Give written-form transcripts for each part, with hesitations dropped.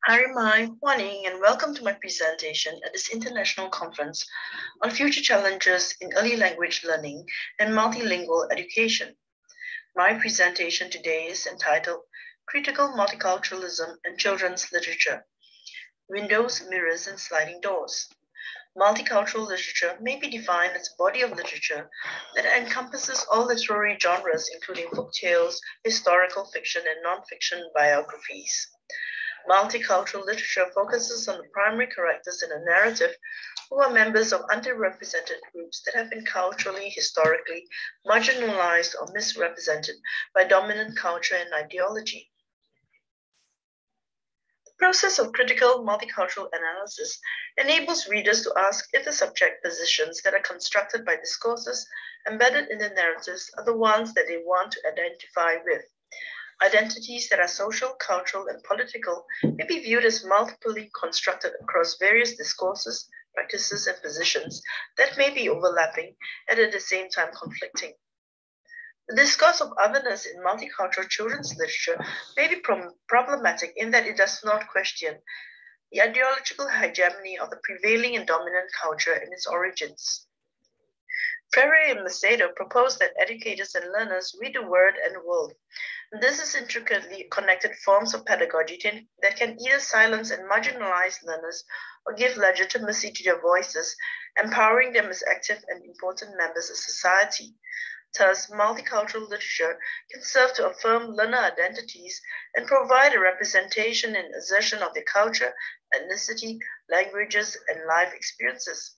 Harimai, Ling, and welcome to my presentation at this international conference on future challenges in early language learning and multilingual education. My presentation today is entitled Critical Multiculturalism and Children's Literature, Windows, Mirrors, and Sliding Doors. Multicultural literature may be defined as a body of literature that encompasses all literary genres, including folk tales, historical fiction, and non-fiction biographies. Multicultural literature focuses on the primary characters in a narrative who are members of underrepresented groups that have been culturally, historically marginalized or misrepresented by dominant culture and ideology. The process of critical multicultural analysis enables readers to ask if the subject positions that are constructed by discourses embedded in the narratives are the ones that they want to identify with. Identities that are social, cultural, and political may be viewed as multiply constructed across various discourses, practices, and positions that may be overlapping and at the same time conflicting. The discourse of otherness in multicultural children's literature may be problematic in that it does not question the ideological hegemony of the prevailing and dominant culture and its origins. Freire and Macedo proposed that educators and learners read the word and the world. This is intricately connected forms of pedagogy that can either silence and marginalize learners or give legitimacy to their voices, empowering them as active and important members of society. Thus, multicultural literature can serve to affirm learner identities and provide a representation and assertion of their culture, ethnicity, languages, and life experiences.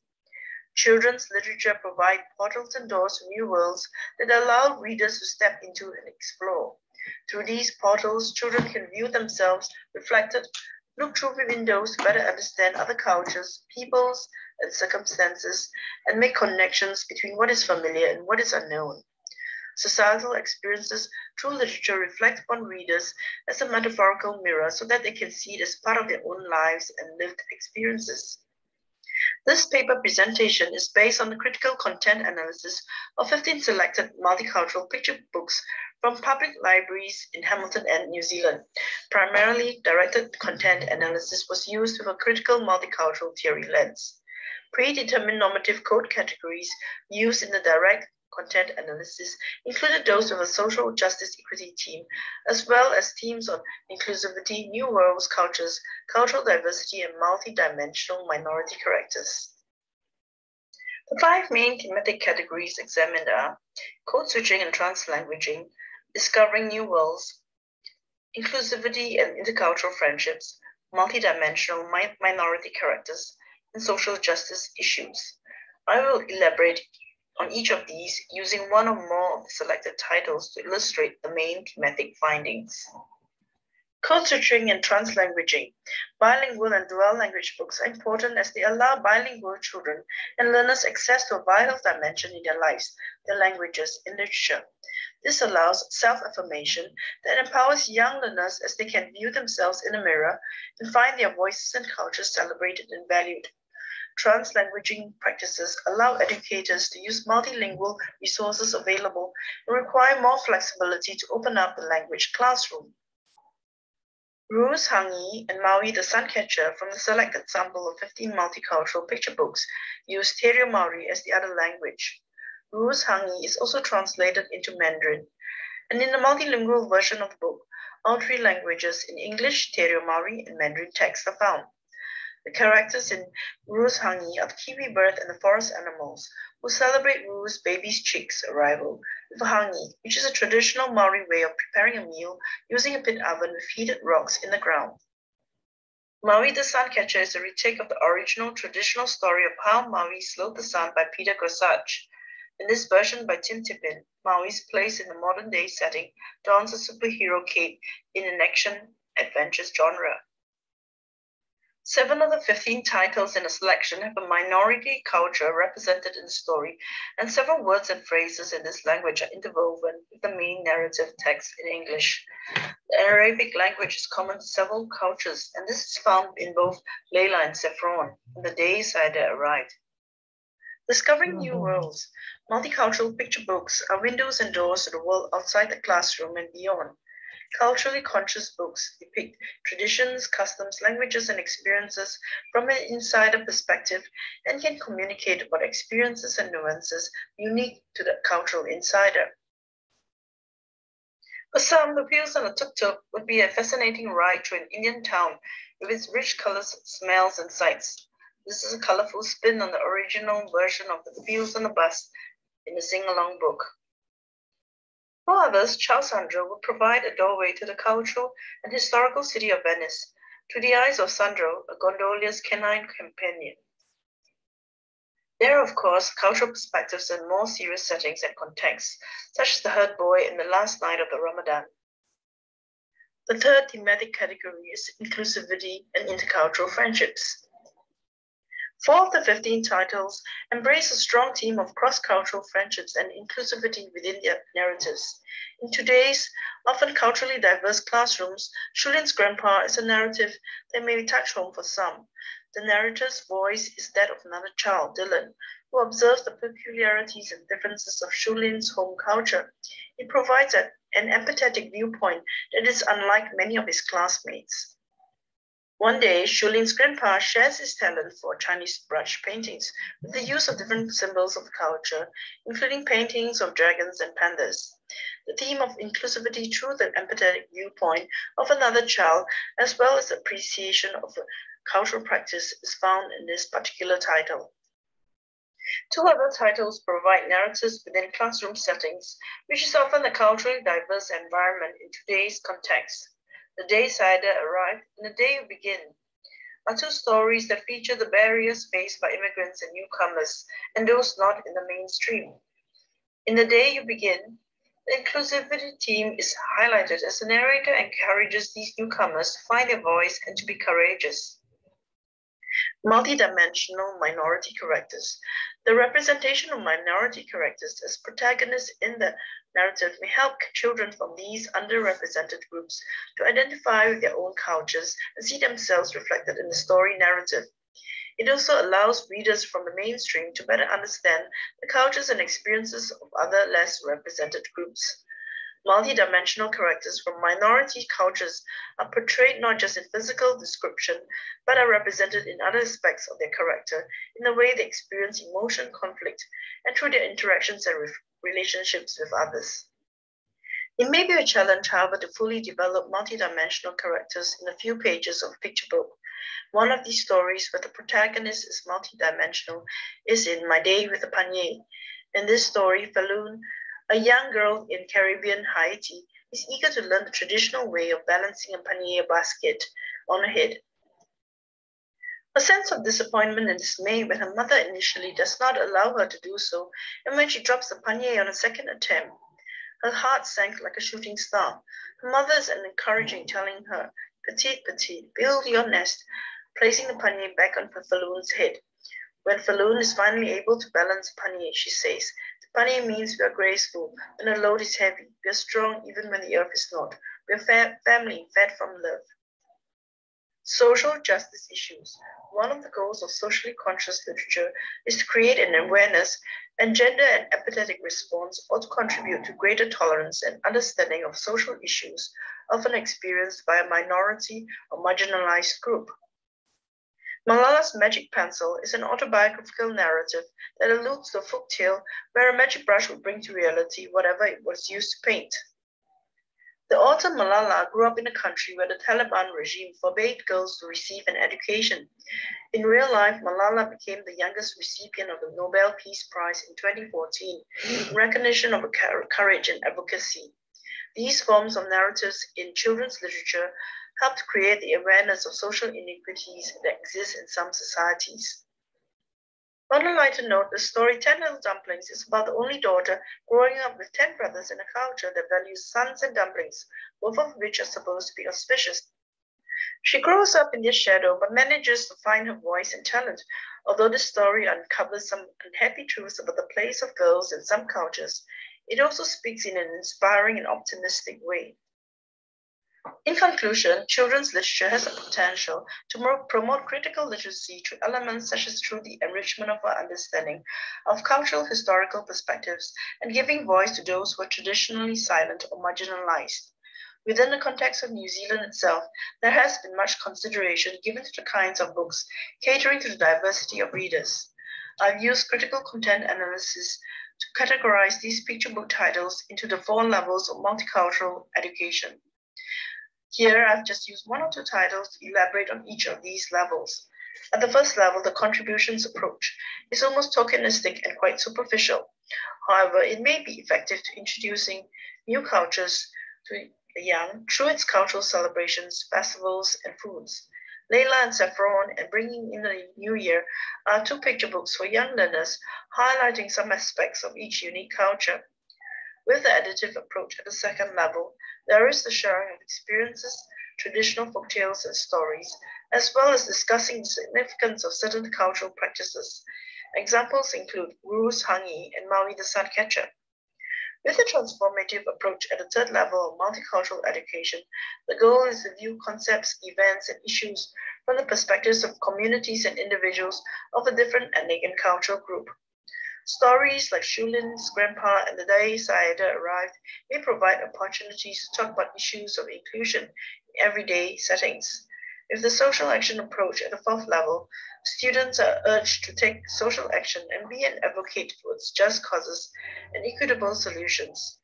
Children's literature provide portals and doors to new worlds that allow readers to step into and explore. Through these portals, children can view themselves reflected, look through windows to better understand other cultures, peoples, and circumstances, and make connections between what is familiar and what is unknown. Societal experiences through literature reflect upon readers as a metaphorical mirror so that they can see it as part of their own lives and lived experiences. This paper presentation is based on the critical content analysis of 15 selected multicultural picture books from public libraries in Hamilton and New Zealand. Primarily, directed content analysis was used with a critical multicultural theory lens. Predetermined normative code categories used in the direct content analysis included those with a social justice equity theme, as well as themes on inclusivity, new worlds, cultures, cultural diversity, and multi-dimensional minority characters. The 5 main thematic categories examined are code switching and translanguaging, discovering new worlds, inclusivity and intercultural friendships, multi-dimensional minority characters, and social justice issues. I will elaborate on each of these using one or more of the selected titles to illustrate the main thematic findings. Code switching and translanguaging. Bilingual and dual language books are important as they allow bilingual children and learners access to a vital dimension in their lives, their languages, and literature. This allows self-affirmation that empowers young learners as they can view themselves in a mirror and find their voices and cultures celebrated and valued. Translanguaging practices allow educators to use multilingual resources available and require more flexibility to open up the language classroom. Ruru's Hangi and Maui the Suncatcher from the selected sample of 15 multicultural picture books use Tereo Maori as the other language. Ruru's Hangi is also translated into Mandarin, and in the multilingual version of the book, all 3 languages in English, Tereo Maori, and Mandarin texts are found. The characters in Ruru's Hangi are the kiwi bird and the forest animals, who celebrate Ruru's baby's chick's arrival with a hangi, which is a traditional Maori way of preparing a meal using a pit oven with heated rocks in the ground. Maui the Suncatcher is a retake of the original traditional story of how Maui slowed the sun by Peter Gorsuch. In this version by Tim Tippin, Maui's place in the modern-day setting dons a superhero cape in an action-adventure genre. 7 of the 15 titles in a selection have a minority culture represented in the story, and several words and phrases in this language are interwoven with the main narrative text in English. The Arabic language is common to several cultures, and this is found in both Leila and Saffron, and the day Saida arrived. Discovering new worlds. Multicultural picture books are windows and doors to the world outside the classroom and beyond. Culturally conscious books depict traditions, customs, languages, and experiences from an insider perspective and can communicate about experiences and nuances unique to the cultural insider. For some, the wheels on a tuk-tuk would be a fascinating ride through an Indian town with its rich colors, smells, and sights. This is a colorful spin on the original version of the wheels on a bus in the sing-along book. For others, Charles Sandro would provide a doorway to the cultural and historical city of Venice through the eyes of Sandro, a gondolier's canine companion. There are, of course, cultural perspectives in more serious settings and contexts, such as the herd boy in the last night of the Ramadan. The third thematic category is inclusivity and intercultural friendships. 4 of the 15 titles embrace a strong theme of cross-cultural friendships and inclusivity within their narratives. In today's often culturally diverse classrooms, Shulin's grandpa is a narrative that may touch home for some. The narrator's voice is that of another child, Dylan, who observes the peculiarities and differences of Shulin's home culture. He provides an empathetic viewpoint that is unlike many of his classmates. One day, Shulin's grandpa shares his talent for Chinese brush paintings with the use of different symbols of culture, including paintings of dragons and pandas. The theme of inclusivity through the empathetic viewpoint of another child, as well as appreciation of a cultural practice, is found in this particular title. 2 other titles provide narratives within classroom settings, which is often a culturally diverse environment in today's context. The Day Saida Arrived and The Day You Begin are 2 stories that feature the barriers faced by immigrants and newcomers, and those not in the mainstream. In The Day You Begin, the inclusivity theme is highlighted as the narrator encourages these newcomers to find their voice and to be courageous. Multidimensional minority characters. The representation of minority characters as protagonists in the narrative may help children from these underrepresented groups to identify with their own cultures and see themselves reflected in the story narrative. It also allows readers from the mainstream to better understand the cultures and experiences of other less represented groups. Multidimensional characters from minority cultures are portrayed not just in physical description, but are represented in other aspects of their character, in the way they experience emotion, conflict, and through their interactions and relationships with others. It may be a challenge, however, to fully develop multidimensional characters in a few pages of a picture book. One of these stories where the protagonist is multidimensional is in My Day with the Panye. In this story, Falun, a young girl in Caribbean Haiti, is eager to learn the traditional way of balancing a panye basket on her head. A sense of disappointment and dismay when her mother initially does not allow her to do so, and when she drops the panye on a second attempt. Her heart sank like a shooting star. Her mother is encouraging, telling her, "Petite, petite, build your nest," placing the panye back on Falun's head. When Falun is finally able to balance panye, she says, "The panye means we are graceful when the load is heavy. We are strong even when the earth is not. We are family fed from love." Social justice issues. One of the goals of socially conscious literature is to create an awareness and gender and empathetic response, or to contribute to greater tolerance and understanding of social issues often experienced by a minority or marginalized group. Malala's Magic Pencil is an autobiographical narrative that alludes to a folk tale where a magic brush would bring to reality whatever it was used to paint. The author Malala grew up in a country where the Taliban regime forbade girls to receive an education. In real life, Malala became the youngest recipient of the Nobel Peace Prize in 2014 in recognition of her courage and advocacy. These forms of narratives in children's literature helped create the awareness of social inequities that exist in some societies. On a lighter note, the story 10 Little Dumplings is about the only daughter growing up with 10 brothers in a culture that values suns and dumplings, both of which are supposed to be auspicious. She grows up in their shadow but manages to find her voice and talent. Although the story uncovers some unhappy truths about the place of girls in some cultures, it also speaks in an inspiring and optimistic way. In conclusion, children's literature has the potential to promote critical literacy through elements such as through the enrichment of our understanding of cultural historical perspectives and giving voice to those who are traditionally silent or marginalized. Within the context of New Zealand itself, there has been much consideration given to the kinds of books catering to the diversity of readers. I've used critical content analysis to categorize these picture book titles into the 4 levels of multicultural education. Here, I've just used 1 or 2 titles to elaborate on each of these levels. At the first level, the contributions approach is almost tokenistic and quite superficial. However, it may be effective to introducing new cultures to the young through its cultural celebrations, festivals, and foods. Leila and Saffron and Bringing in the New Year are 2 picture books for young learners, highlighting some aspects of each unique culture. With the additive approach at the second level, there is the sharing of experiences, traditional folktales and stories, as well as discussing the significance of certain cultural practices. Examples include Ruru's hangi and Maui the Suncatcher. With the transformative approach at the third level of multicultural education, the goal is to view concepts, events, and issues from the perspectives of communities and individuals of a different ethnic and cultural group. Stories like Shulin's grandpa and the day Saida arrived may provide opportunities to talk about issues of inclusion in everyday settings. With the social action approach at the 4th level, students are urged to take social action and be an advocate for its just causes and equitable solutions.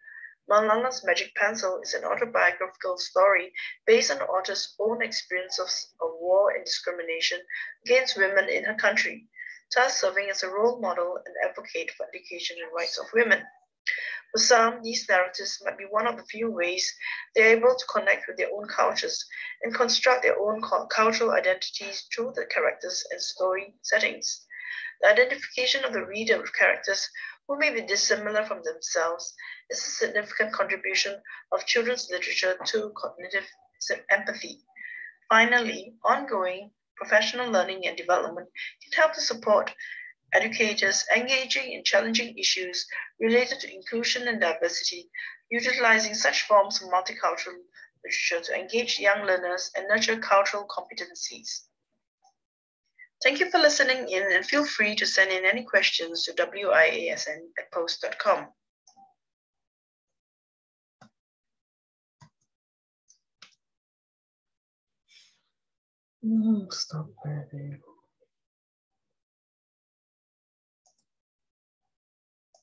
Malala's Magic Pencil is an autobiographical story based on the author's own experiences of war and discrimination against women in her country, thus serving as a role model and advocate for education and rights of women. For some, these narratives might be one of the few ways they are able to connect with their own cultures and construct their own cultural identities through the characters and story settings. The identification of the reader with characters who may be dissimilar from themselves is a significant contribution of children's literature to cognitive empathy. Finally, ongoing professional learning and development can help to support educators engaging in challenging issues related to inclusion and diversity, utilizing such forms of multicultural literature to engage young learners and nurture cultural competencies. Thank you for listening in, and feel free to send in any questions to wiasn@post.com. Stop there.